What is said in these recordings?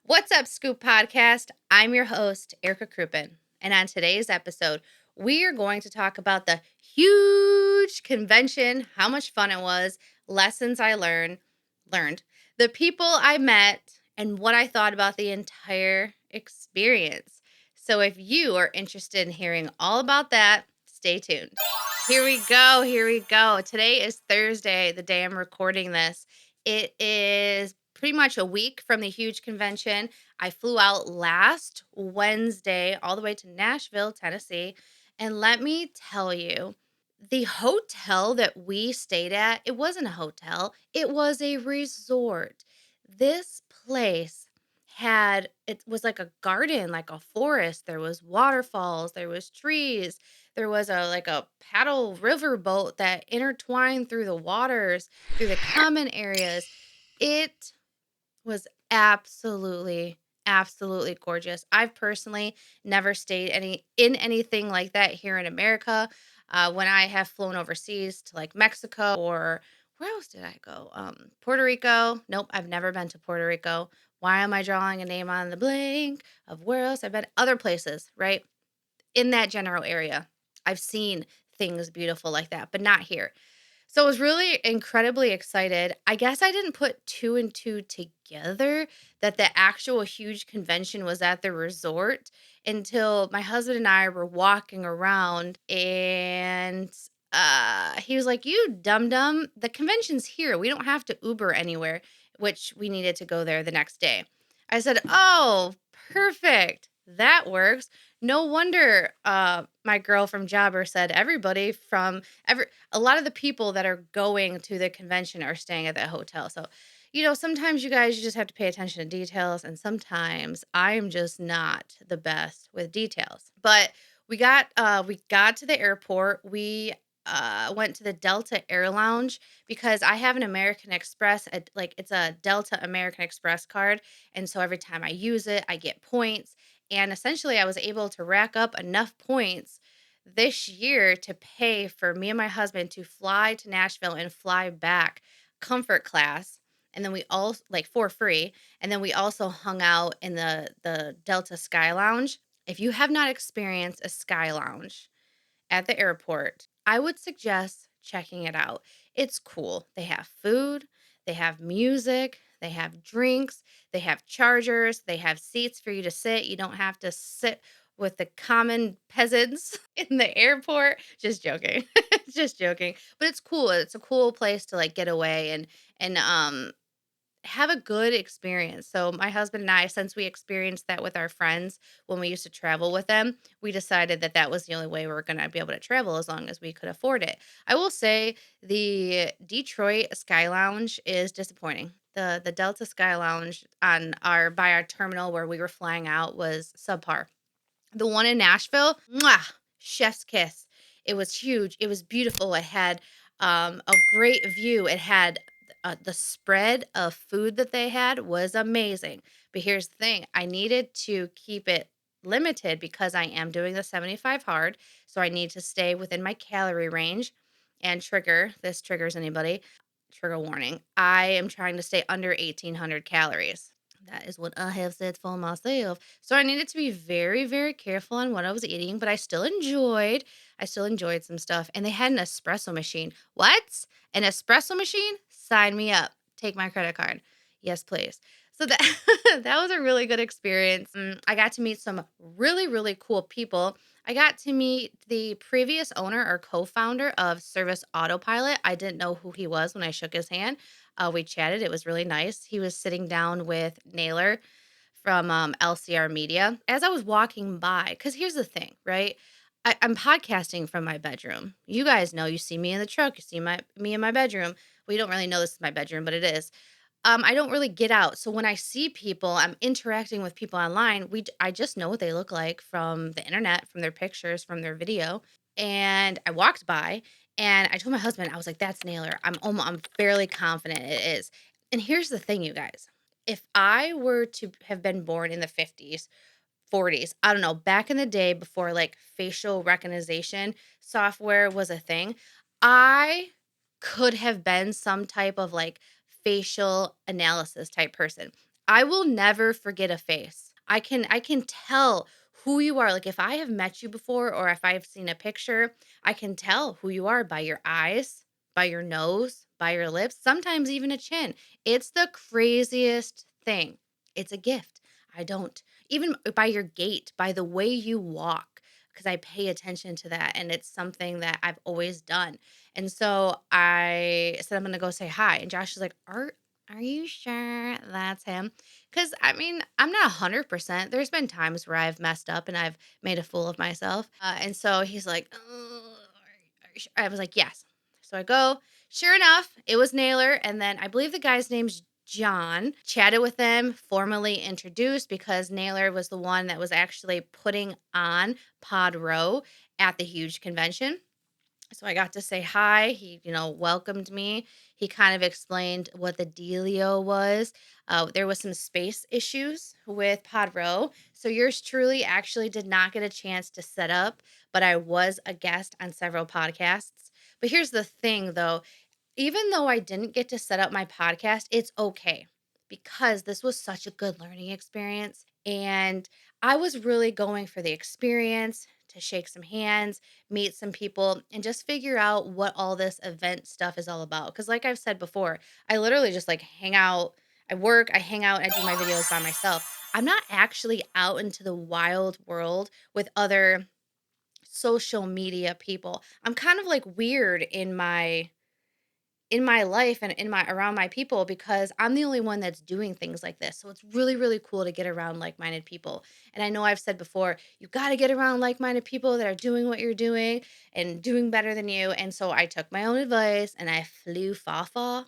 What's up, Scoop Podcast? I'm your host, Erica Kruppen. And on today's episode, we are going to talk about the huge convention, how much fun it was, lessons I learned, the people I met, and what I thought about the entire experience. So if you are interested in hearing all about that, stay tuned. Here we go. Here we go. Today is Thursday, the day I'm recording this. It is pretty much a week from the huge convention. I flew out last Wednesday all the way to Nashville, Tennessee. And let me tell you, the hotel that we stayed at, it wasn't a hotel, it was a resort. This place it was like a garden, like a forest. There was waterfalls, there was trees, there was a paddle river boat that intertwined through the waters, through the common areas. It was absolutely gorgeous. I've personally never stayed in anything like that here in America. When I have flown overseas to like Mexico or where else did I go? Puerto Rico. Nope, I've never been to Puerto Rico. Why am I drawing a name on the blank of where else I've been? Other places, right? In that general area. I've seen things beautiful like that, but not here. So I was really incredibly excited. I guess I didn't put two and two together that the actual huge convention was at the resort until my husband and I were walking around and he was like, "You dum dum, the convention's here. We don't have to Uber anywhere," which we needed to go there the next day. I said, "Oh, perfect. That works." No wonder my girl from Jobber said everybody from a lot of the people that are going to the convention are staying at that hotel. So, sometimes you guys you just have to pay attention to details, and sometimes I'm just not the best with details. But we got to the airport. We went to the Delta Air Lounge because I have an American Express, it's a Delta American Express card, and so every time I use it, I get points. And essentially, I was able to rack up enough points this year to pay for me and my husband to fly to Nashville and fly back comfort class. And then we all like for free. And then we also hung out in the Delta Sky Lounge. If you have not experienced a Sky Lounge at the airport, I would suggest checking it out. It's cool. They have food, they have music, they have drinks, they have chargers, they have seats for you to sit. You don't have to sit with the common peasants in the airport. Just joking. Just joking. But it's cool. It's a cool place to like get away and have a good experience. So my husband and I, since we experienced that with our friends when we used to travel with them, we decided that that was the only way we were going to be able to travel as long as we could afford it. I will say the Detroit Sky Lounge is disappointing. The Delta Sky Lounge on our by our terminal where we were flying out was subpar. The one in Nashville, mwah, chef's kiss. It was huge. It was beautiful. It had a great view. It had the spread of food that they had was amazing. But here's the thing, I needed to keep it limited because I am doing the 75 hard. So I need to stay within my calorie range and this triggers anybody. Trigger warning. I am trying to stay under 1800 calories. That is what I have said for myself. So I needed to be very, very careful on what I was eating, but I still enjoyed some stuff. And they had an espresso machine. What? An espresso machine? Sign me up. Take my credit card. Yes, please. So that that was a really good experience. I got to meet some really, really cool people. I got to meet the previous owner or co-founder of Service Autopilot. I didn't know who he was when I shook his hand. We chatted. It was really nice. He was sitting down with Naylor from LCR Media as I was walking by. Because here's the thing, right? I'm podcasting from my bedroom. You guys know. You see me in the truck. You see me in my bedroom. Well, you don't really know this is my bedroom, but it is. I don't really get out. So when I see people, I'm interacting with people online. I just know what they look like from the internet, from their pictures, from their video. And I walked by and I told my husband, I was like, "That's Naylor. I'm fairly confident it is." And here's the thing, you guys. If I were to have been born in the 50s, 40s, I don't know, back in the day before like facial recognition software was a thing, I could have been some type of like facial analysis type person. I will never forget a face. I can tell who you are. Like if I have met you before or if I've seen a picture, I can tell who you are by your eyes, by your nose, by your lips, sometimes even a chin. It's the craziest thing. It's a gift. I don't even by your gait, by the way you walk, because I pay attention to that and it's something that I've always done. And so I said I'm going to go say hi and Josh is like, are you sure that's him? Because I mean, I'm not 100%. There's been times where I've messed up and I've made a fool of myself. And so he's like, are you sure? I was like, yes. So I go, sure enough, it was Naylor. And then I believe the guy's name's John. Chatted with them, formally introduced because Naylor was the one that was actually putting on Pod Row at the huge convention. So I got to say hi. He, welcomed me. He kind of explained what the dealio was. There was some space issues with Podro. So yours truly actually did not get a chance to set up, but I was a guest on several podcasts. But here's the thing though, even though I didn't get to set up my podcast, it's okay because this was such a good learning experience. And I was really going for the experience to shake some hands, meet some people, and just figure out what all this event stuff is all about. Because, like I've said before, I literally just like hang out. I work, I hang out, I do my videos by myself. I'm not actually out into the wild world with other social media people. I'm kind of like weird in my life and in my around my people because I'm the only one that's doing things like this. So it's really, really cool to get around like-minded people. And I know I've said before, you got to get around like-minded people that are doing what you're doing and doing better than you. And so I took my own advice and I flew far, far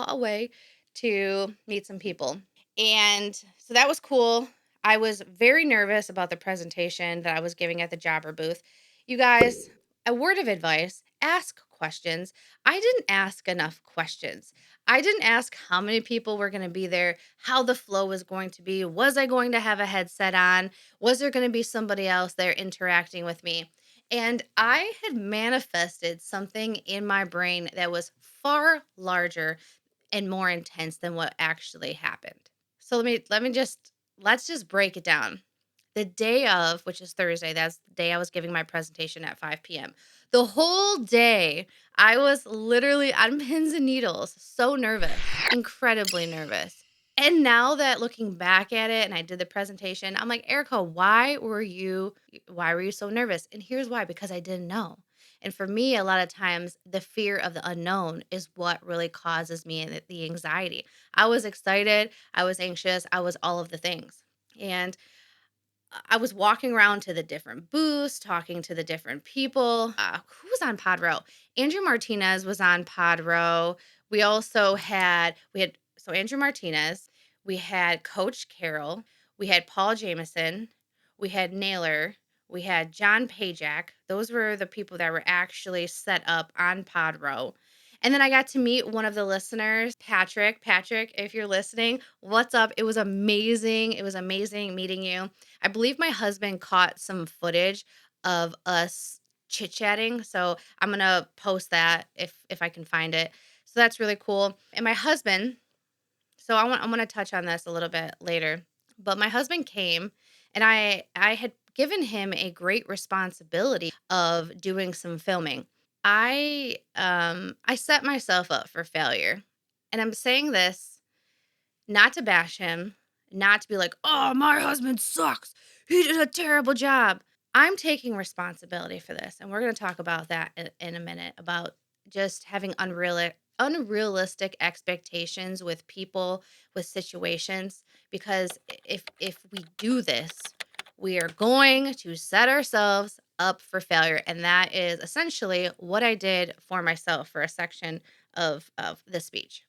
away to meet some people. And so that was cool. I was very nervous about the presentation that I was giving at the jobber booth. You guys, a word of advice, ask questions. I didn't ask enough questions. I didn't ask how many people were going to be there, how the flow was going to be. Was I going to have a headset on? Was there going to be somebody else there interacting with me? And I had manifested something in my brain that was far larger and more intense than what actually happened. So let's just break it down. The day of, which is Thursday, that's the day I was giving my presentation at 5 p.m. The whole day, I was literally on pins and needles, so nervous, incredibly nervous. And now that looking back at it and I did the presentation, I'm like, Erica, why were you so nervous? And here's why, because I didn't know. And for me, a lot of times the fear of the unknown is what really causes me the anxiety. I was excited, I was anxious, I was all of the things. And I was walking around to the different booths, talking to the different people. Who was on Pod Row? Andrew Martinez was on Pod Row. We had so Andrew Martinez, we had Coach Carroll, we had Paul Jameson, we had Naylor, we had John Pajak. Those were the people that were actually set up on Pod Row. And then I got to meet one of the listeners, Patrick. Patrick, if you're listening, what's up? It was amazing. It was amazing meeting you. I believe my husband caught some footage of us chit-chatting, so I'm gonna post that if I can find it. So that's really cool. And my husband, so I'm gonna touch on this a little bit later. But my husband came and I had given him a great responsibility of doing some filming. I set myself up for failure. And I'm saying this not to bash him, not to be like, "Oh, my husband sucks. He did a terrible job." I'm taking responsibility for this, and we're going to talk about that in a minute about just having unrealistic expectations with people, with situations because if we do this, we are going to set ourselves up for failure, and that is essentially what I did for myself for a section of the speech.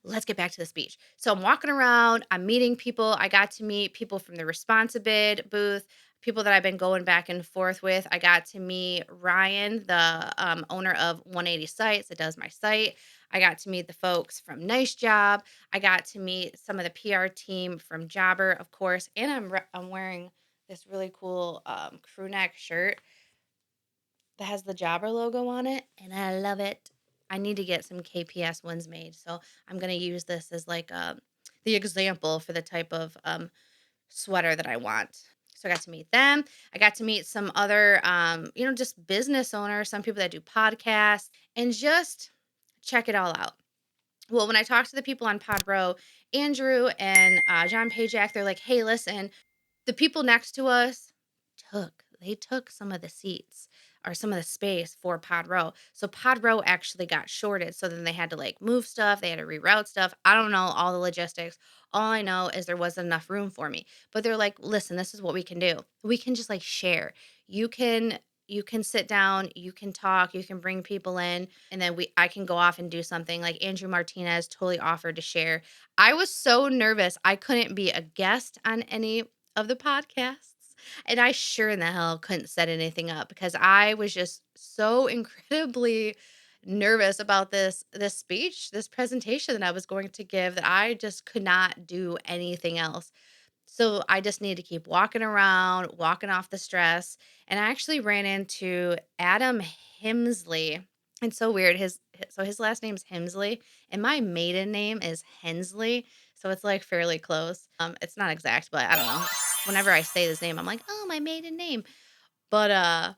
Let's get back to the speech. So I'm walking around, I'm meeting people. I got to meet people from the Responsibid booth, people that I've been going back and forth with. I got to meet Ryan, the owner of 180 Sites that does my site. I got to meet the folks from Nice Job. I got to meet some of the PR team from Jobber, of course. And I'm wearing this really cool crew neck shirt that has the Jobber logo on it, and I love it. I need to get some KPS ones made, so I'm gonna use this as like the example for the type of sweater that I want. So I got to meet them. I got to meet some other, just business owners, some people that do podcasts, and just check it all out. Well, when I talked to the people on Pod Bro, Andrew and John Pajak, they're like, "Hey, listen, the people next to us they took some of the seats or some of the space for Pod Row. So Pod Row actually got shorted. So then they had to like move stuff, they had to reroute stuff. I don't know all the logistics. All I know is there wasn't enough room for me. But they're like, listen, this is what we can do. We can just like share. You can you can sit down, you can talk, you can bring people in, and then we I can go off and do something. Like Andrew Martinez totally offered to share. I was so nervous. I couldn't be a guest on any of the podcasts. And I sure in the hell couldn't set anything up because I was just so incredibly nervous about this speech, this presentation that I was going to give that I just could not do anything else. So I just need to keep walking around, walking off the stress. And I actually ran into Adam Hemsley. It's so weird. His last name's Hemsley, and my maiden name is Hensley. So it's like fairly close. It's not exact, but I don't know. Whenever I say this name, I'm like, oh, my maiden name. But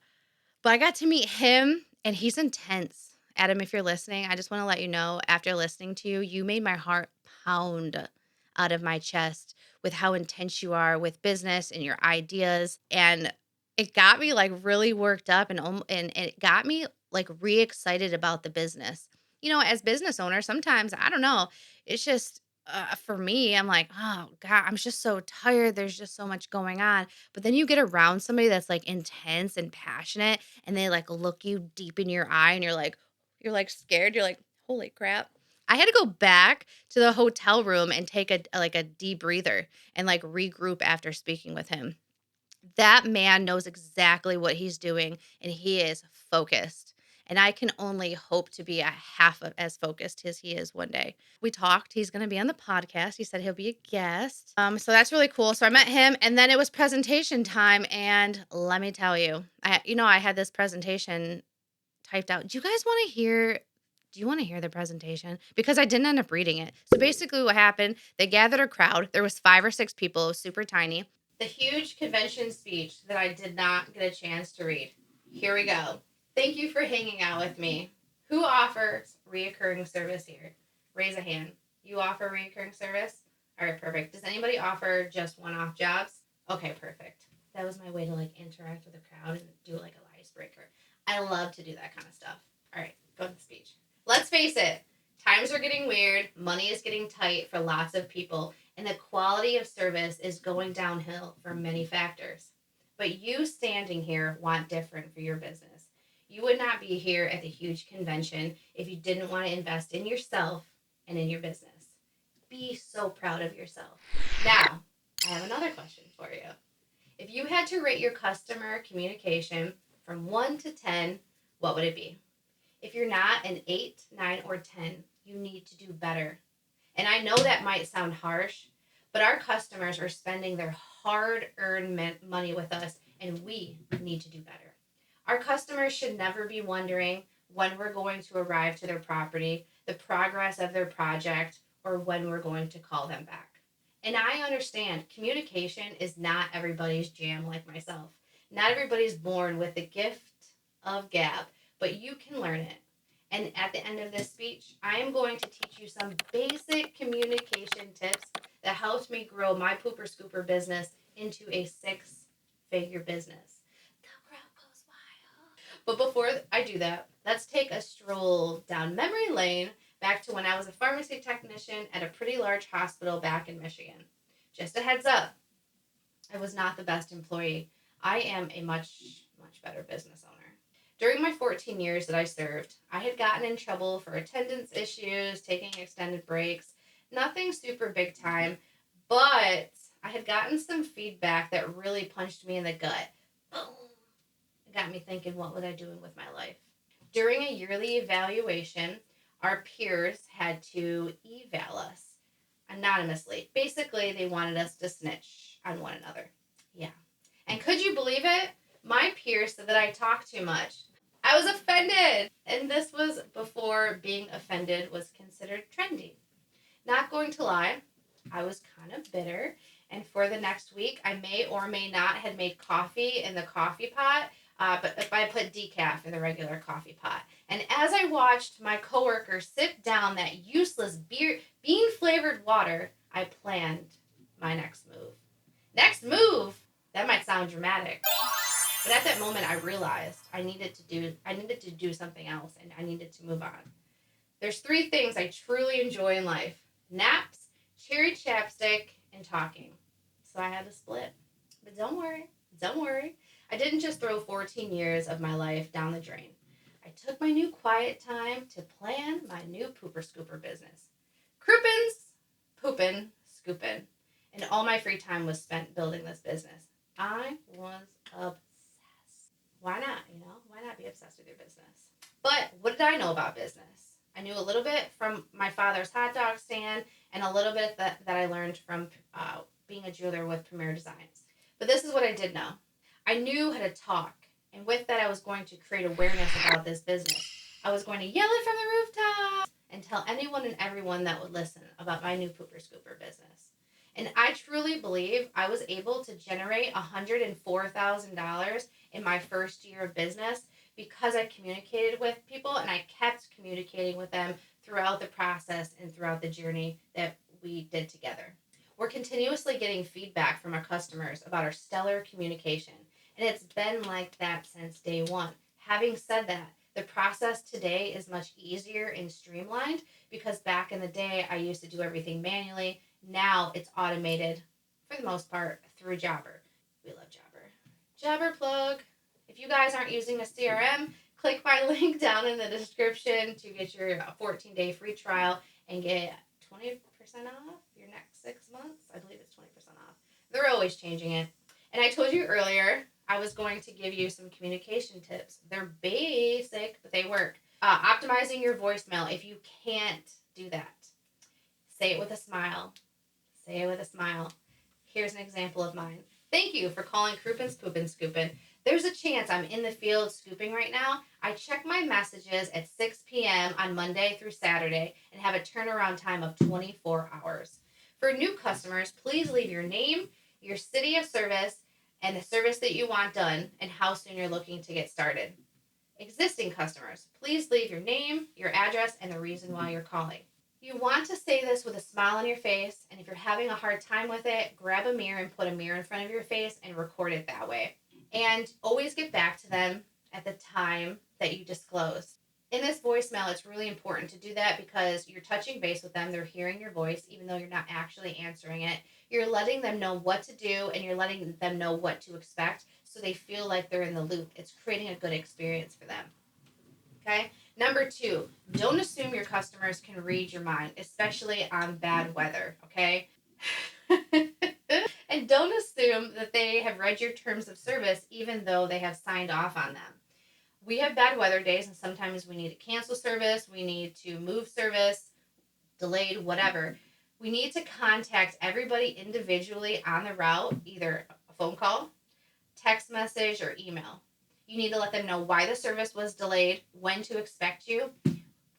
but I got to meet him and he's intense. Adam, if you're listening, I just want to let you know after listening to you, you made my heart pound out of my chest with how intense you are with business and your ideas. And it got me like really worked up and it got me like re-excited about the business. As business owner, sometimes I don't know, it's just for me, I'm like, oh God, I'm just so tired. There's just so much going on. But then you get around somebody that's like intense and passionate and they like look you deep in your eye and you're like scared. You're like, holy crap. I had to go back to the hotel room and take a deep breather and like regroup after speaking with him. That man knows exactly what he's doing and he is focused. And I can only hope to be a half of as focused as he is one day. We talked. He's going to be on the podcast. He said he'll be a guest. So that's really cool. So I met him, and then it was presentation time. And let me tell you, I had this presentation typed out. Do you want to hear the presentation? Because I didn't end up reading it. So basically what happened, they gathered a crowd. There was 5 or 6 people. It was super tiny. The huge convention speech that I did not get a chance to read. Here we go. Thank you for hanging out with me. Who offers reoccurring service here? Raise a hand. You offer reoccurring service? All right, perfect. Does anybody offer just one-off jobs? Okay, perfect. That was my way to like interact with the crowd and do like a icebreaker. I love to do that kind of stuff. All right, go to the speech. Let's face it, times are getting weird, money is getting tight for lots of people, and the quality of service is going downhill for many factors. But you standing here want different for your business. You would not be here at the huge convention if you didn't want to invest in yourself and in your business. Be so proud of yourself. Now, I have another question for you. If you had to rate your customer communication from 1 to 10, what would it be? If you're not an 8, 9, or 10, you need to do better. And I know that might sound harsh, but our customers are spending their hard earned money with us, and we need to do better. Our customers should never be wondering when we're going to arrive to their property, the progress of their project, or when we're going to call them back. And I understand communication is not everybody's jam like myself. Not everybody's born with the gift of gab, but you can learn it. And at the end of this speech, I am going to teach you some basic communication tips that helped me grow my Pooper Scooper business into a 6-figure business. The crowd goes wild. But before I do that, let's take a stroll down memory lane back to when I was a pharmacy technician at a pretty large hospital back in Michigan. Just a heads up, I was not the best employee. I am a much, much better business owner. During my 14 years that I served, I had gotten in trouble for attendance issues, taking extended breaks, nothing super big time, but I had gotten some feedback that really punched me in the gut. Boom. It got me thinking, what was I doing with my life? During a yearly evaluation, our peers had to eval us anonymously. Basically, they wanted us to snitch on one another. Yeah. And could you believe it? My peers said that I talked too much. I was offended. And this was before being offended was considered trendy. Not going to lie, I was kind of bitter. And for the next week, I may or may not have made coffee in the coffee pot, but if I put decaf in the regular coffee pot. And as I watched my coworker sip down that useless bean flavored water, I planned my next move. Next move? That might sound dramatic. But at that moment I realized I needed to do something else and I needed to move on. There's three things I truly enjoy in life: naps, cherry chapstick, and talking. So I had to split. But don't worry. I didn't just throw 14 years of my life down the drain. I took my new quiet time to plan my new pooper scooper business. Croupins, poopin', scoopin'. And all my free time was spent building this business. I was obsessed. Why not? Why not be obsessed with your business? But what did I know about business? I knew a little bit from my father's hot dog stand and a little bit that I learned from being a jeweler with Premier Designs. But this is what I did know. I knew how to talk, and with that, I was going to create awareness about this business. I was going to yell it from the rooftops and tell anyone and everyone that would listen about my new Pooper Scooper business. And I truly believe I was able to generate $104,000 in my first year of business because I communicated with people and I kept communicating with them throughout the process and throughout the journey that we did together. We're continuously getting feedback from our customers about our stellar communication, and it's been like that since day one. Having said that, the process today is much easier and streamlined because back in the day, I used to do everything manually. Now it's automated for the most part through Jobber. We love Jobber. Jobber plug. If you guys aren't using a CRM, click my link down in the description to get your 14-day free trial and get 20% off your next 6 months. I believe it's 20% off. They're always changing it. And I told you earlier I was going to give you some communication tips. They're basic, but they work. Optimizing your voicemail. If you can't do that, say it with a smile. Say it with a smile. Here's an example of mine. Thank you for calling Croupins, Poopin', Scoopin'. There's a chance I'm in the field scooping right now. I check my messages at 6 p.m. on Monday through Saturday and have a turnaround time of 24 hours. For new customers, please leave your name, your city of service, and the service that you want done and how soon you're looking to get started. Existing customers, please leave your name, your address, and the reason why you're calling. You want to say this with a smile on your face, and if you're having a hard time with it, grab a mirror and put a mirror in front of your face and record it that way. And always get back to them at the time that you disclosed. In this voicemail, it's really important to do that because you're touching base with them. They're hearing your voice, even though you're not actually answering it. You're letting them know what to do and you're letting them know what to expect so they feel like they're in the loop. It's creating a good experience for them. Okay? Number 2, don't assume your customers can read your mind, especially on bad weather. Okay? And don't assume that they have read your terms of service even though they have signed off on them. We have bad weather days and sometimes we need to cancel service, we need to move service, delayed, whatever. We need to contact everybody individually on the route, either a phone call, text message, or email. You need to let them know why the service was delayed, when to expect you.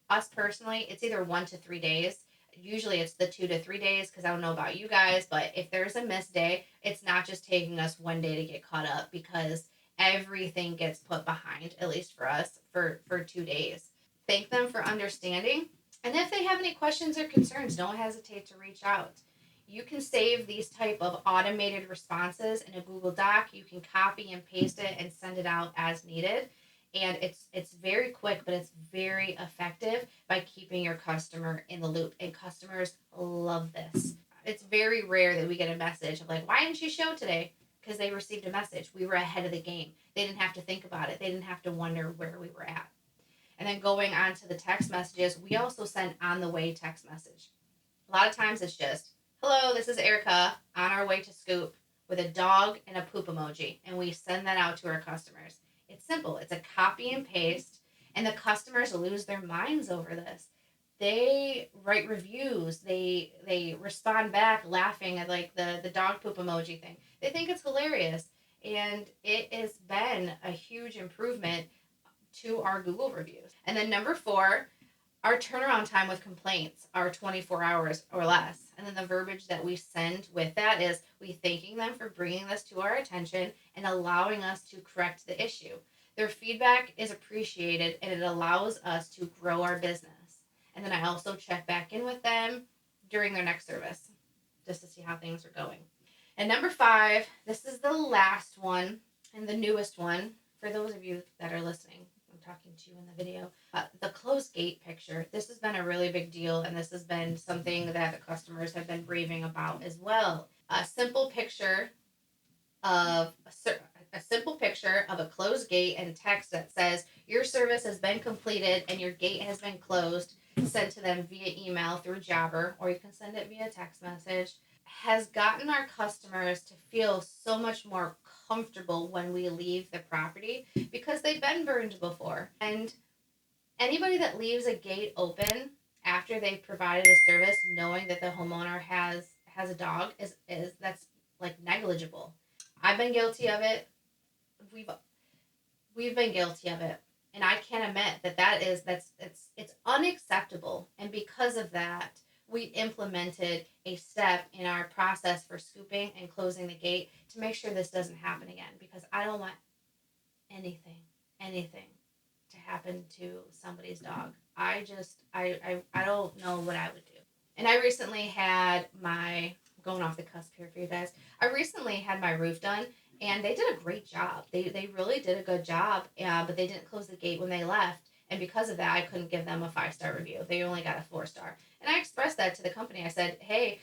Us personally, it's either 1 to 3 days. Usually it's the 2 to 3 days because I don't know about you guys, but if there's a missed day, it's not just taking us 1 day to get caught up because everything gets put behind, at least for us, for 2 days. Thank them for understanding. And if they have any questions or concerns, don't hesitate to reach out. You can save these type of automated responses in a Google Doc. You can copy and paste it and send it out as needed. And it's very quick, but it's very effective by keeping your customer in the loop. And customers love this. It's very rare that we get a message of like, why didn't you show today? Because they received a message. We were ahead of the game. They didn't have to think about it. They didn't have to wonder where we were at. And then going on to the text messages, we also send on the way text message. A lot of times it's just, hello, this is Erica on our way to Scoop with a dog and a poop emoji. And we send that out to our customers. It's simple. It's a copy and paste. And the customers lose their minds over this. They write reviews. They respond back laughing at like the dog poop emoji thing. They think it's hilarious. And it has been a huge improvement to our Google reviews. And then number 4, Our turnaround time with complaints are 24 hours or less. And then the verbiage that we send with that is we thanking them for bringing this to our attention and allowing us to correct the issue. Their feedback is appreciated and it allows us to grow our business. And then I also check back in with them during their next service just to see how things are going. And number 5, this is the last one and the newest one for those of you that are listening. I'm talking to you in the video. The closed gate picture. This has been a really big deal, and this has been something that the customers have been raving about as well. A simple picture of a simple picture of a closed gate and text that says your service has been completed and your gate has been closed, sent to them via email through Jabber, or you can send it via text message, has gotten our customers to feel so much more comfortable when we leave the property because they've been burned before. And anybody that leaves a gate open after they've provided a service knowing that the homeowner has a dog is that's like negligible. I've been guilty of it. We've we've been guilty of it. And I can admit that it's unacceptable. And because of that, we implemented a step in our process for scooping and closing the gate to make sure this doesn't happen again because I don't want anything to happen to somebody's dog. I don't know what I would do. And I recently had my going off the cusp here for you guys. I recently had my roof done and they did a great job. They really did a good job, but they didn't close the gate when they left. And because of that, I couldn't give them a 5-star review. They only got a 4-star. And I expressed that to the company. I said, "Hey,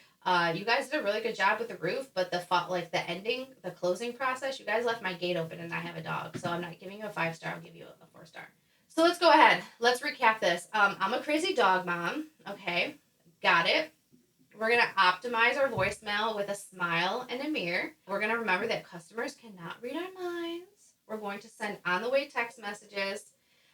you guys did a really good job with the roof, but the ending, the closing process, you guys left my gate open, and I have a dog, so I'm not giving you a 5-star. I'll give you a 4-star." So let's go ahead. Let's recap this. I'm a crazy dog mom. Okay, got it. We're going to optimize our voicemail with a smile and a mirror. We're going to remember that customers cannot read our minds. We're going to send on the way text messages.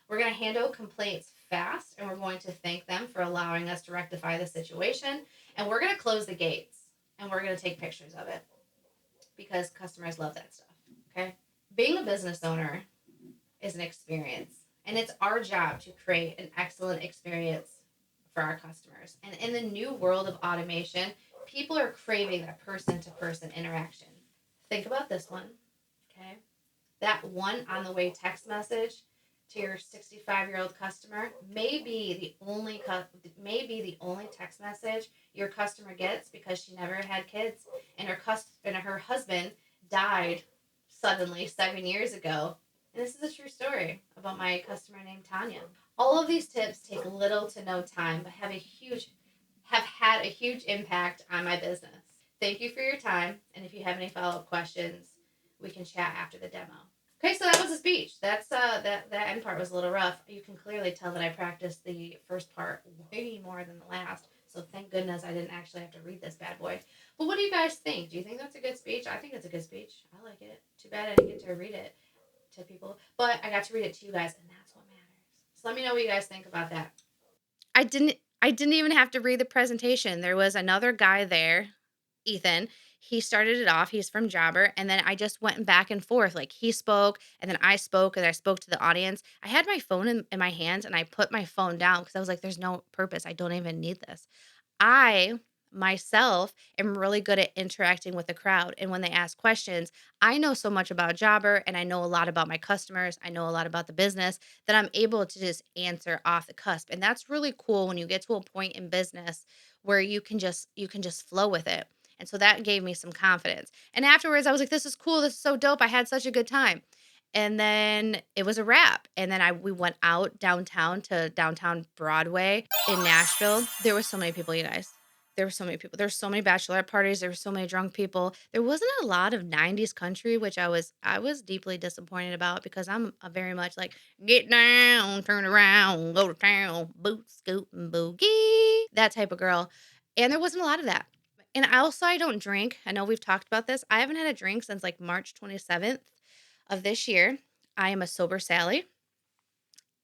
We're going to handle complaints fast, and we're going to thank them for allowing us to rectify the situation. And we're going to close the gates, and we're going to take pictures of it because customers love that stuff. Okay? Being a business owner is an experience, and it's our job to create an excellent experience for our customers. And in the new world of automation, people are craving that person to person interaction. Think about this one, okay? That one on the way text message to your 65-year-old customer may be the only text message your customer gets because she never had kids and her husband died suddenly 7 years ago. And this is a true story about my customer named Tanya. All of these tips take little to no time, but have had a huge impact on my business. Thank you for your time, and if you have any follow-up questions, we can chat after the demo. Okay, so that was a speech. That end part was a little rough. You can clearly tell that I practiced the first part way more than the last. So thank goodness I didn't actually have to read this bad boy. But what do you guys think? Do you think that's a good speech? I think it's a good speech. I like it. Too bad I didn't get to read it to people, but I got to read it to you guys, and that's what matters. So let me know what you guys think about that. I didn't even have to read the presentation. There was another guy there, Ethan. He started it off. He's from Jobber, and then I just went back and forth. Like he spoke, and then I spoke, and I spoke to the audience. I had my phone in my hands, and I put my phone down because I was like, "There's no purpose. I don't even need this." I myself am really good at interacting with the crowd. And when they ask questions, I know so much about Jobber and I know a lot about my customers. I know a lot about the business that I'm able to just answer off the cusp. And that's really cool when you get to a point in business where you can just flow with it. And so that gave me some confidence. And afterwards I was like, this is cool. This is so dope. I had such a good time. And then it was a wrap. And then we went out downtown to downtown Broadway in Nashville. There were so many people, you guys. There were so many people. There were so many bachelorette parties. There were so many drunk people. There wasn't a lot of 90s country, which I was deeply disappointed about because I'm a very much like get down, turn around, go to town, boot, scoot, and boogie, that type of girl. And there wasn't a lot of that. And I don't drink. I know we've talked about this. I haven't had a drink since like March 27th of this year. I am a sober Sally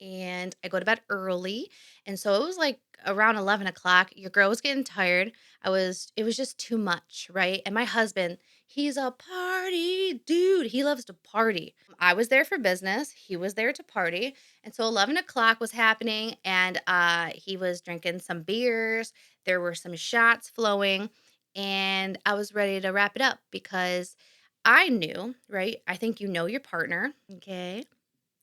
and I go to bed early. And so it was like around 11 o'clock. Your girl was getting tired. It was just too much, right? And my husband, He's a party dude. He loves to party. I was there for business. He was there to party. And so 11 o'clock was happening, and he was drinking some beers. There were some shots flowing, and I was ready to wrap it up because I knew, right? I think you know your partner. Okay.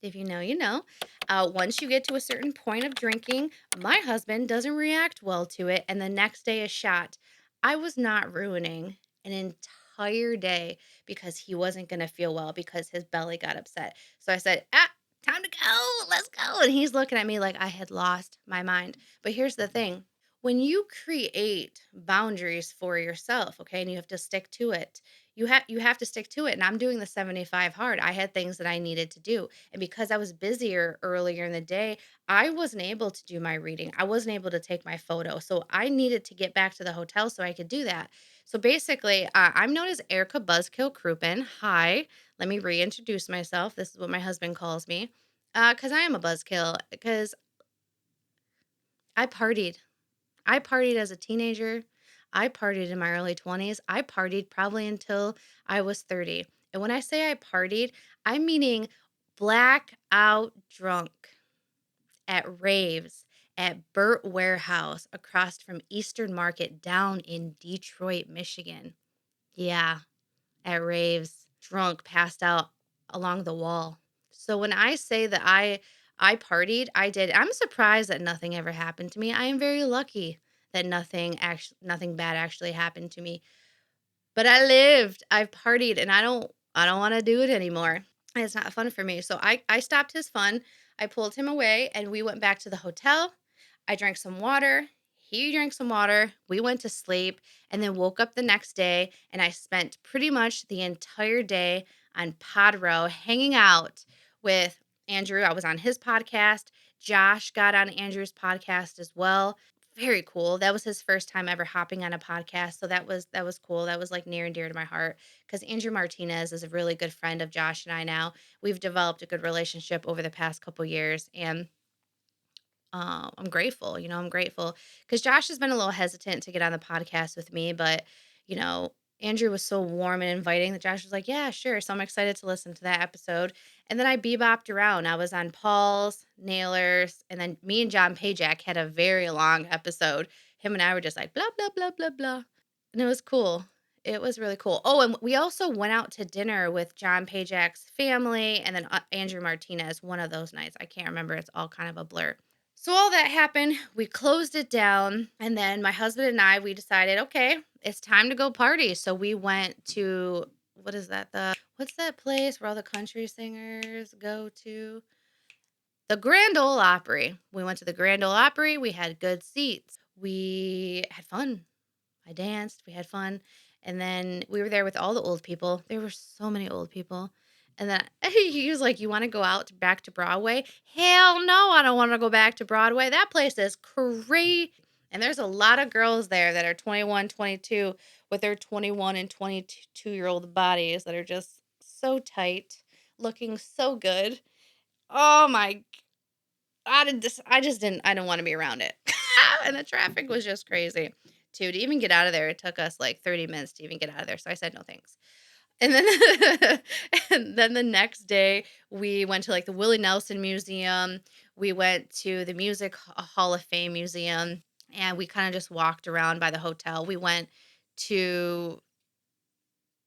If you know, you know. Once you get to a certain point of drinking, my husband doesn't react well to it, and the next day is shot. I was not ruining an entire day because he wasn't going to feel well because his belly got upset. So I said, time to go. Let's go. And he's looking at me like I had lost my mind. But here's the thing, when you create boundaries for yourself, okay, and you have to stick to it, you have to stick to it. And I'm doing the 75 hard. I had things that I needed to do. And because I was busier earlier in the day, I wasn't able to do my reading. I wasn't able to take my photo. So I needed to get back to the hotel so I could do that. So basically, I'm known as Erica Buzzkill Crouppen. Hi, let me reintroduce myself. This is what my husband calls me. Because I am a buzzkill, because I partied. I partied as a teenager. I partied in my early 20s. I partied probably until I was 30. And when I say I partied, I'm meaning blackout drunk at raves at Burt Warehouse across from Eastern Market down in Detroit, Michigan. Yeah, at raves, drunk, passed out along the wall. So when I say that I partied, I did. I'm surprised that nothing ever happened to me. I am very lucky that nothing bad actually happened to me. But I lived, I've partied, and I don't want to do it anymore. And it's not fun for me. So I stopped his fun. I pulled him away and we went back to the hotel. I drank some water. He drank some water. We went to sleep and then woke up the next day, and I spent pretty much the entire day on Pod Row hanging out with Andrew. I was on his podcast. Josh got on Andrew's podcast as well. Very cool. That was his first time ever hopping on a podcast. So that was cool. That was like near and dear to my heart because Andrew Martinez is a really good friend of Josh and I now. We've developed a good relationship over the past couple years, and I'm grateful. I'm grateful because Josh has been a little hesitant to get on the podcast with me, but Andrew was so warm and inviting that Josh was like, "Yeah, sure." So I'm excited to listen to that episode. And then I bebopped around. I was on Paul's, Nailers, and then me and John Pajak had a very long episode. Him and I were just like blah blah blah blah blah, and it was cool. It was really cool. Oh, and we also went out to dinner with John Pajak's family, and then Andrew Martinez. One of those nights, I can't remember. It's all kind of a blur. So all that happened, we closed it down, and then my husband and I, we decided, okay, it's time to go party. So we went to, what is that? What's that place where all the country singers go to? The Grand Ole Opry. We went to the Grand Ole Opry. We had good seats. We had fun. I danced, we had fun, and then we were there with all the old people. There were so many old people. And then he was like, "You wanna go out back to Broadway?" Hell no, I don't wanna go back to Broadway. That place is crazy. And there's a lot of girls there that are 21, 22 with their 21 and 22-year-old bodies that are just so tight, looking so good. Oh my I just didn't I don't wanna be around it. And the traffic was just crazy too. To even get out of there, it took us like 30 minutes to even get out of there, so I said, "No, thanks." And then and then the next day, we went to, like, the Willie Nelson Museum, we went to the Music Hall of Fame Museum, and we kinda just walked around by the hotel. We went to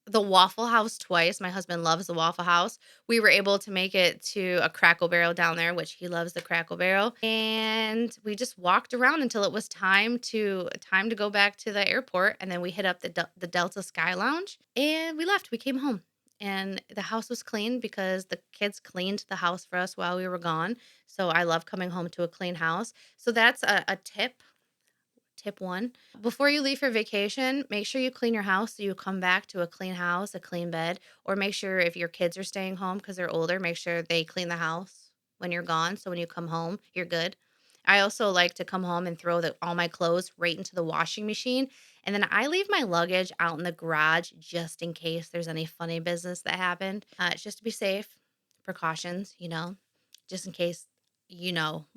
the Waffle House twice. My husband loves the Waffle House. We were able to make it to a Crackle Barrel down there, which he loves the Crackle Barrel. And we just walked around until it was time to go back to the airport. And then we hit up the Delta Sky Lounge and we left. We came home. And the house was clean because the kids cleaned the house for us while we were gone. So I love coming home to a clean house. So that's a tip. Tip one, before you leave for vacation, make sure you clean your house so you come back to a clean house, a clean bed, or make sure if your kids are staying home because they're older, make sure they clean the house when you're gone. So when you come home, you're good. I also like to come home and throw all my clothes right into the washing machine. And then I leave my luggage out in the garage just in case there's any funny business that happened. It's just to be safe, precautions, just in case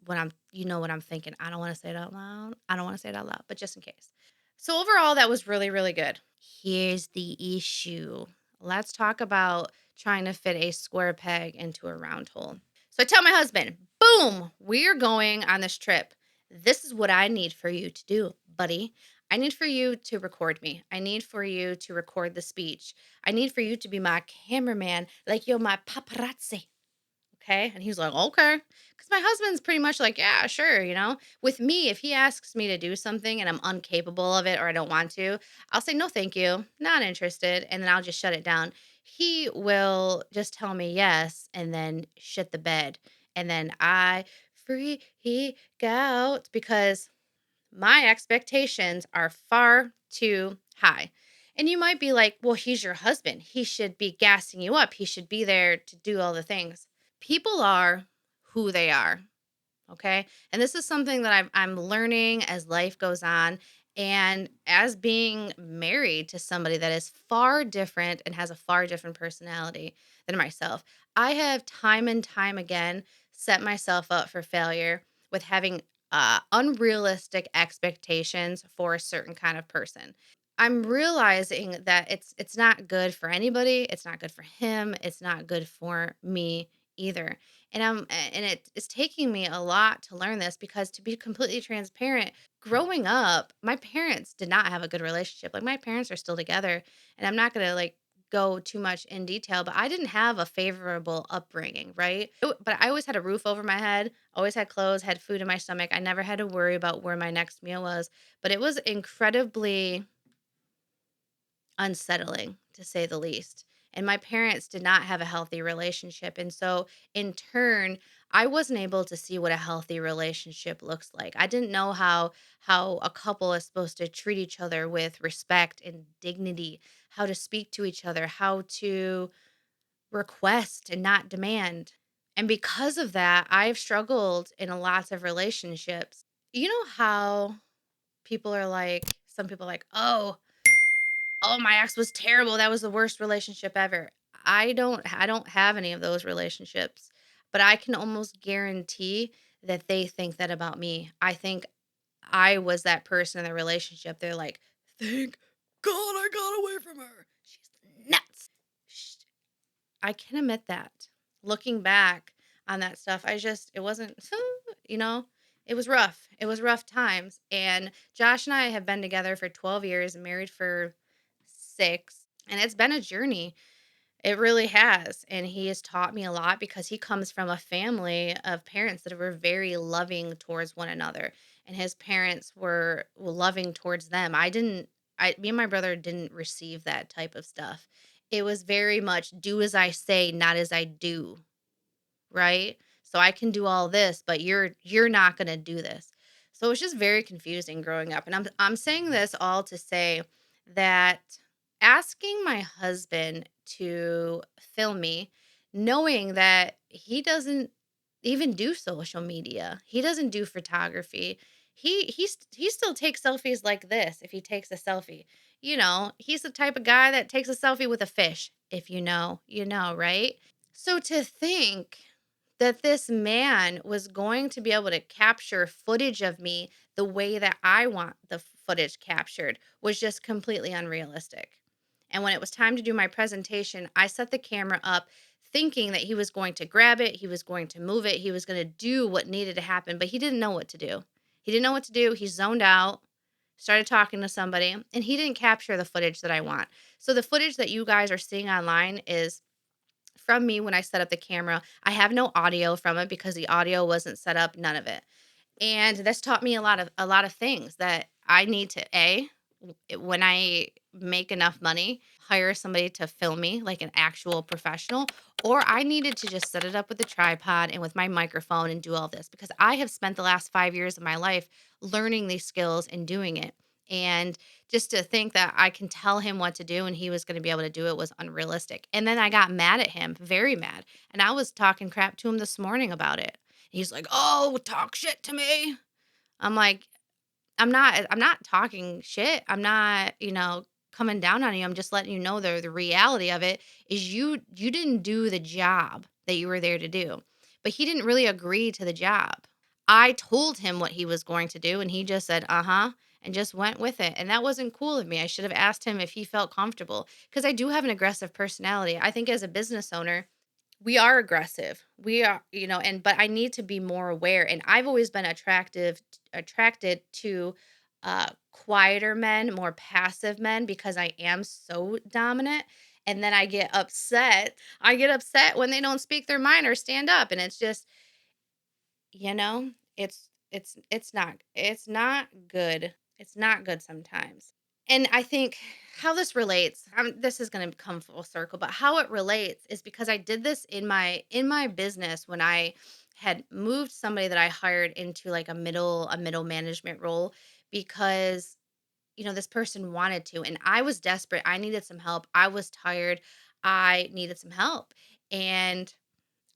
what I'm thinking. I don't wanna say it out loud. I don't wanna say it out loud, but just in case. So overall, that was really, really good. Here's the issue. Let's talk about trying to fit a square peg into a round hole. So I tell my husband, boom, we're going on this trip. This is what I need for you to do, buddy. I need for you to record me. I need for you to record the speech. I need for you to be my cameraman, like you're my paparazzi. Okay. And he was like, okay. Because my husband's pretty much like, yeah, sure. With me, if he asks me to do something and I'm incapable of it or I don't want to, I'll say, no, thank you. Not interested. And then I'll just shut it down. He will just tell me yes and then shit the bed. And then I freak out because my expectations are far too high. And you might be like, well, he's your husband. He should be gassing you up. He should be there to do all the things. People are who they are. Okay. And this is something that I'm learning as life goes on. And as being married to somebody that is far different and has a far different personality than myself, I have time and time again set myself up for failure with having unrealistic expectations for a certain kind of person. I'm realizing that it's not good for anybody. It's not good for him. It's not good for me either. And it's taking me a lot to learn this because to be completely transparent, growing up, my parents did not have a good relationship. Like my parents are still together, and I'm not going to like go too much in detail, but I didn't have a favorable upbringing, right? But I always had a roof over my head, always had clothes, had food in my stomach. I never had to worry about where my next meal was, but it was incredibly unsettling to say the least. And my parents did not have a healthy relationship. And so, in turn, I wasn't able to see what a healthy relationship looks like. I didn't know how a couple is supposed to treat each other with respect and dignity, how to speak to each other, how to request and not demand. And because of that, I've struggled in a lots of relationships. You know how people are like, some people are like, oh, my ex was terrible. That was the worst relationship ever. I don't have any of those relationships, but I can almost guarantee that they think that about me. I think I was that person in the relationship. They're like, "Thank God I got away from her. She's nuts." Sh- I can admit that. Looking back on that stuff, it wasn't, you know, it was rough. It was rough times. And Josh and I have been together for 12 years, married for 6, and it's been a journey. It really has. And he has taught me a lot because he comes from a family of parents that were very loving towards one another. And his parents were loving towards them. Me and my brother didn't receive that type of stuff. It was very much do as I say, not as I do, right? So I can do all this, but you're not going to do this. So it's just very confusing growing up. And I'm saying this all to say that asking my husband to film me, knowing that he doesn't even do social media, he doesn't do photography. He still takes selfies like this. If he takes a selfie, he's the type of guy that takes a selfie with a fish. If you know, you know, right? So to think that this man was going to be able to capture footage of me the way that I want the footage captured was just completely unrealistic. And when it was time to do my presentation, I set the camera up thinking that he was going to grab it, he was going to move it, he was going to do what needed to happen, but he didn't know what to do. He didn't know what to do. He zoned out, started talking to somebody, and he didn't capture the footage that I want. So the footage that you guys are seeing online is from me when I set up the camera. I have no audio from it because the audio wasn't set up, none of it. And this taught me a lot of things that I need to when I make enough money, hire somebody to film me like an actual professional, or I needed to just set it up with the tripod and with my microphone and do all this because I have spent the last 5 years of my life learning these skills and doing it. And just to think that I can tell him what to do and he was going to be able to do it was unrealistic. And then I got mad at him, very mad. And I was talking crap to him this morning about it. He's like, "Oh, talk shit to me." I'm like, I'm not talking shit. I'm not, coming down on you. I'm just letting you know the reality of it is you didn't do the job that you were there to do. But he didn't really agree to the job. I told him what he was going to do and he just said, "Uh-huh." and just went with it. And that wasn't cool of me. I should have asked him if he felt comfortable because I do have an aggressive personality. I think as a business owner, we are aggressive. We are, and but I need to be more aware. And I've always been attracted to quieter men, more passive men because I am so dominant. And then I get upset. I get upset when they don't speak their mind or stand up. And it's just, you know, it's not good. It's not good sometimes. And I think how this relates, this is going to come full circle, but how it relates is because I did this in my business when I had moved somebody that I hired into like a middle management role because this person wanted to, and I was desperate. I needed some help. I was tired. I needed some help. And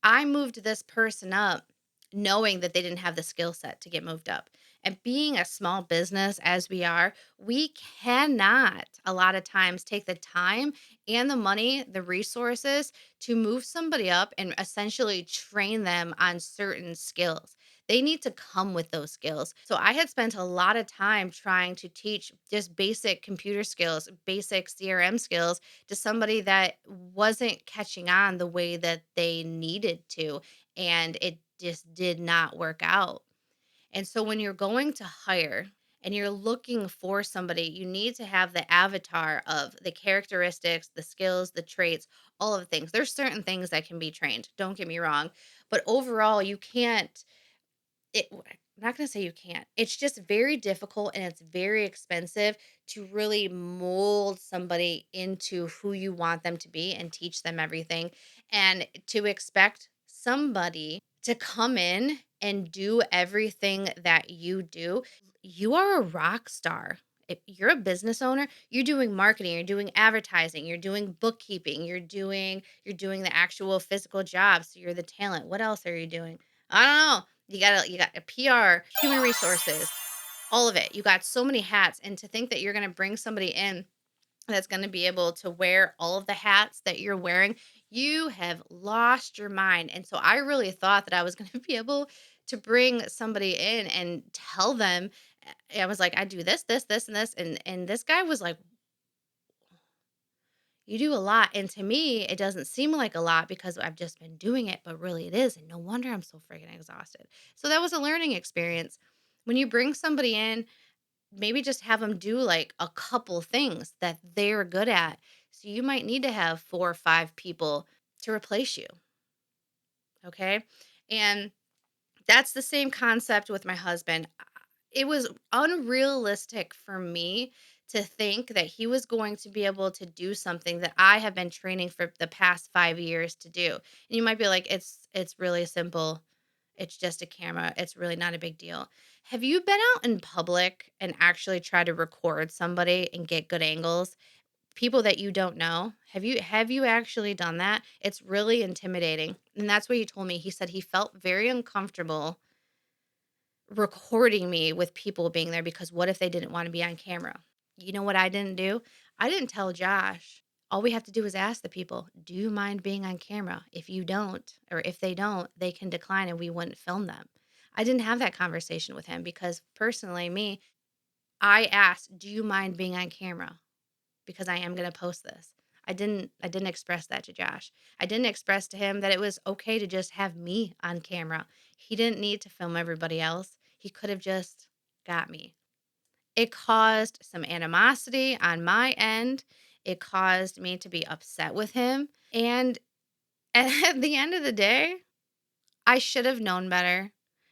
I moved this person up knowing that they didn't have the skill set to get moved up. And being a small business as we are, we cannot a lot of times take the time and the money, the resources to move somebody up and essentially train them on certain skills. They need to come with those skills. So I had spent a lot of time trying to teach just basic computer skills, basic CRM skills to somebody that wasn't catching on the way that they needed to. And it just did not work out. And so when you're going to hire and you're looking for somebody, you need to have the avatar of the characteristics, the skills, the traits, all of the things. There's certain things that can be trained. Don't get me wrong. But overall, you can't I'm not gonna say you can't. It's just very difficult and it's very expensive to really mold somebody into who you want them to be and teach them everything. And to expect somebody to come in and do everything that you do, you are a rock star. If you're a business owner, you're doing marketing, you're doing advertising, you're doing bookkeeping, you're doing the actual physical job. So you're the talent. What else are you doing? I don't know. You got a PR, human resources, all of it. You got so many hats, and to think that you're gonna bring somebody in that's gonna be able to wear all of the hats that you're wearing, you have lost your mind. And so I really thought that I was gonna be able to bring somebody in and tell them. I was like, I do this, this, this, and this, and this guy was like, you do a lot. And to me, it doesn't seem like a lot because I've just been doing it, but really it is. And no wonder I'm so freaking exhausted. So that was a learning experience. When you bring somebody in, maybe just have them do like a couple things that they're good at. So you might need to have 4 or 5 people to replace you. Okay. And that's the same concept with my husband. It was unrealistic for me to think that he was going to be able to do something that I have been training for the past 5 years to do. And you might be like, it's really simple. It's just a camera. It's really not a big deal. Have you been out in public and actually tried to record somebody and get good angles? People that you don't know? Have you actually done that? It's really intimidating. And that's what he told me. He said he felt very uncomfortable recording me with people being there because what if they didn't want to be on camera? You know what I didn't do? I didn't tell Josh. All we have to do is ask the people, do you mind being on camera? If you don't, or if they don't, they can decline and we wouldn't film them. I didn't have that conversation with him because personally, me, I asked, do you mind being on camera? Because I am going to post this. I didn't express that to Josh. I didn't express to him that it was okay to just have me on camera. He didn't need to film everybody else. He could have just got me. It caused some animosity on my end. It caused me to be upset with him. And at the end of the day, I should have known better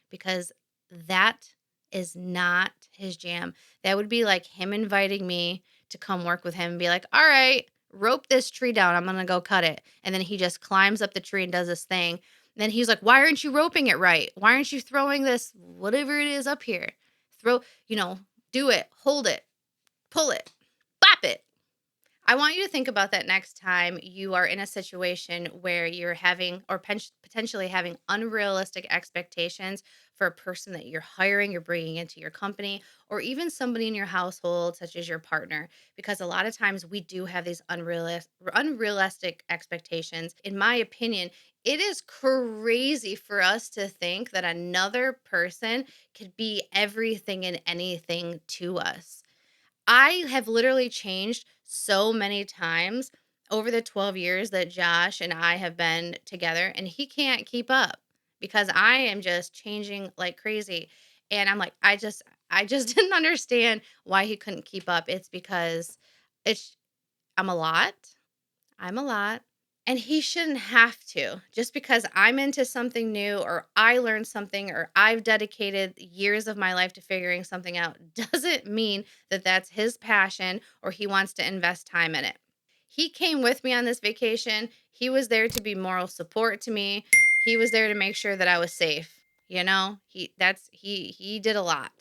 because that is not his jam. That would be like him inviting me to come work with him and be like, all right, rope this tree down. I'm going to go cut it. And then he just climbs up the tree and does this thing. And then he's like, why aren't you roping it right? Why aren't you throwing this, whatever it is up here? Throw, do it, hold it, pull it, bop it. I want you to think about that next time you are in a situation where you're having or potentially having unrealistic expectations for a person that you're hiring, you're bringing into your company, or even somebody in your household, such as your partner. Because a lot of times we do have these unrealistic expectations. In my opinion, it is crazy for us to think that another person could be everything and anything to us. I have literally changed so many times over the 12 years that Josh and I have been together, and he can't keep up because I am just changing like crazy. And I'm like, I just didn't understand why he couldn't keep up. It's because it's I'm a lot. I'm a lot. And he shouldn't have to. Just because I'm into something new or I learned something or I've dedicated years of my life to figuring something out doesn't mean that that's his passion or he wants to invest time in it. He came with me on this vacation. He was there to be moral support to me. He was there to make sure that I was safe. He did a lot.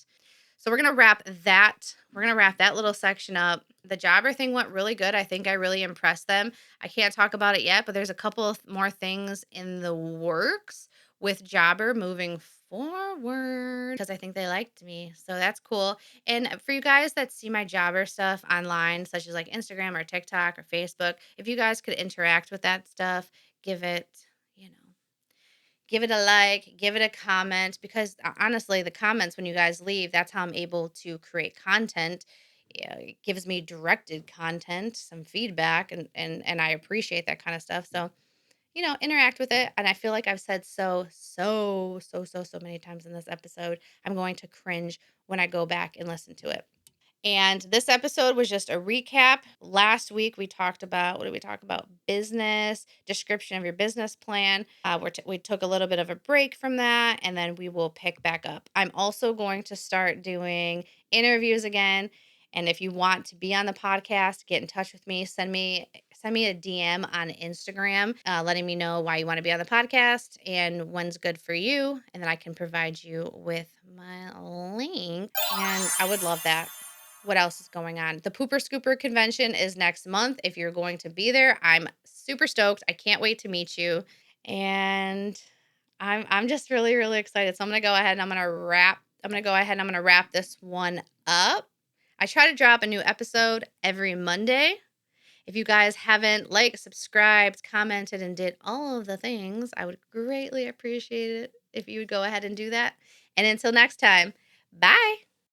So we're gonna wrap that little section up. The jobber thing went really good. I think I really impressed them. I can't talk about it yet, but there's a couple of more things in the works with jobber moving forward because I think they liked me. So that's cool. And for you guys that see my jobber stuff online, such as like Instagram or TikTok or Facebook, if you guys could interact with that stuff, give it, you know, give it a like, give it a comment because honestly, the comments when you guys leave, that's how I'm able to create content. Yeah, it gives me directed content, some feedback, and I appreciate that kind of stuff. So, interact with it. And I feel like I've said so many times in this episode, I'm going to cringe when I go back and listen to it. And this episode was just a recap. Last week we talked about what did we talk about? Business, description of your business plan. We took a little bit of a break from that, and then we will pick back up. I'm also going to start doing interviews again. And if you want to be on the podcast, get in touch with me. Send me a DM on Instagram, letting me know why you want to be on the podcast and when's good for you, and then I can provide you with my link. And I would love that. What else is going on? The Pooper Scooper convention is next month. If you're going to be there, I'm super stoked. I can't wait to meet you. And I'm just really excited. So I'm gonna go ahead and I'm gonna wrap this one up. I try to drop a new episode every Monday. If you guys haven't liked, subscribed, commented, and did all of the things, I would greatly appreciate it if you would go ahead and do that. And until next time, bye.